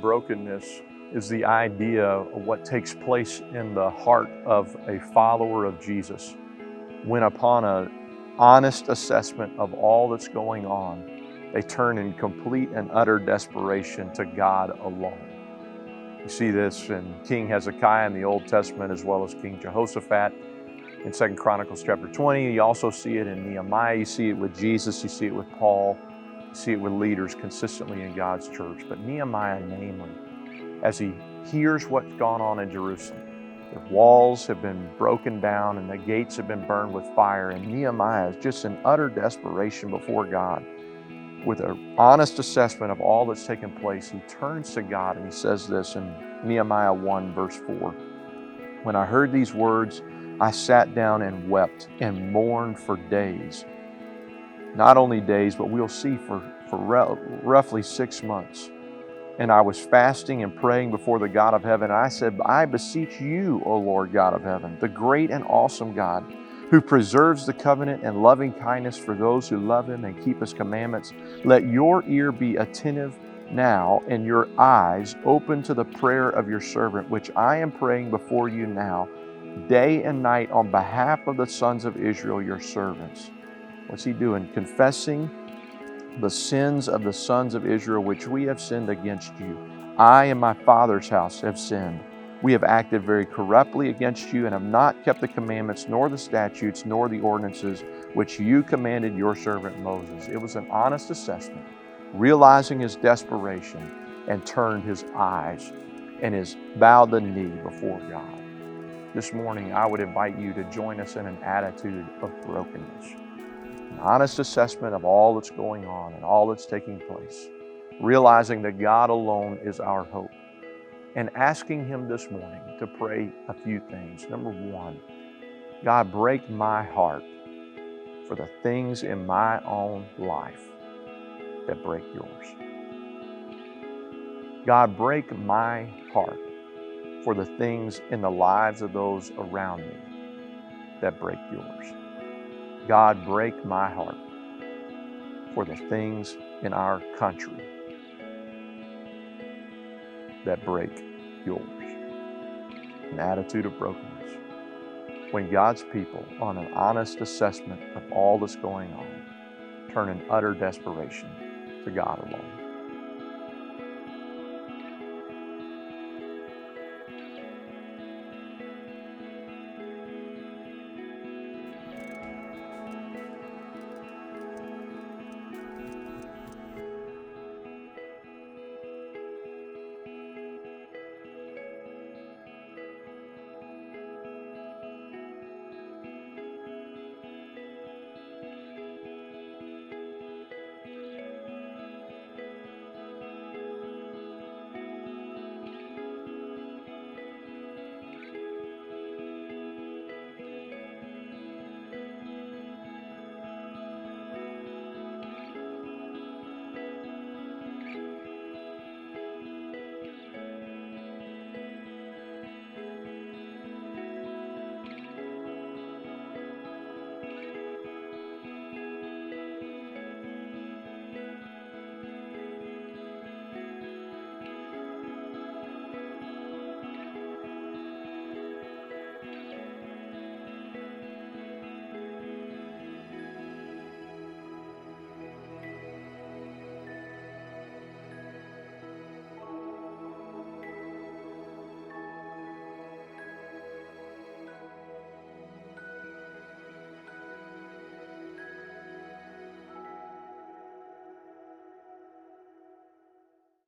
brokenness is the idea of what takes place in the heart of a follower of Jesus when, upon an honest assessment of all that's going on, they turn in complete and utter desperation to God alone. You see this in King Hezekiah in the Old Testament, as well as King Jehoshaphat in 2 Chronicles chapter 20. You also see it in Nehemiah. You see it with Jesus. You see it with Paul. You see it with leaders consistently in God's church. But Nehemiah, namely, as he hears what's gone on in Jerusalem, the walls have been broken down and the gates have been burned with fire, and Nehemiah is just in utter desperation before God. With an honest assessment of all that's taken place, he turns to God and he says this in Nehemiah 1 verse 4. When I heard these words, I sat down and wept and mourned for days. Not only days, but we'll see for roughly 6 months. And I was fasting and praying before the God of heaven. I said, I beseech you, O Lord God of heaven, the great and awesome God, who preserves the covenant and loving kindness for those who love him and keep his commandments. Let your ear be attentive now and your eyes open to the prayer of your servant, which I am praying before you now, day and night on behalf of the sons of Israel, your servants. What's he doing? Confessing the sins of the sons of Israel, which we have sinned against you. I and my father's house have sinned. We have acted very corruptly against you and have not kept the commandments, nor the statutes, nor the ordinances which you commanded your servant Moses. It was an honest assessment, realizing his desperation, and turned his eyes and his bowed the knee before God. This morning, I would invite you to join us in an attitude of brokenness, an honest assessment of all that's going on and all that's taking place, realizing that God alone is our hope, and asking him this morning to pray a few things. Number one, God, break my heart for the things in my own life that break yours. God, break my heart for the things in the lives of those around me that break yours. God, break my heart for the things in our country that break yours. An attitude of brokenness. When God's people, on an honest assessment of all that's going on, turn in utter desperation to God alone.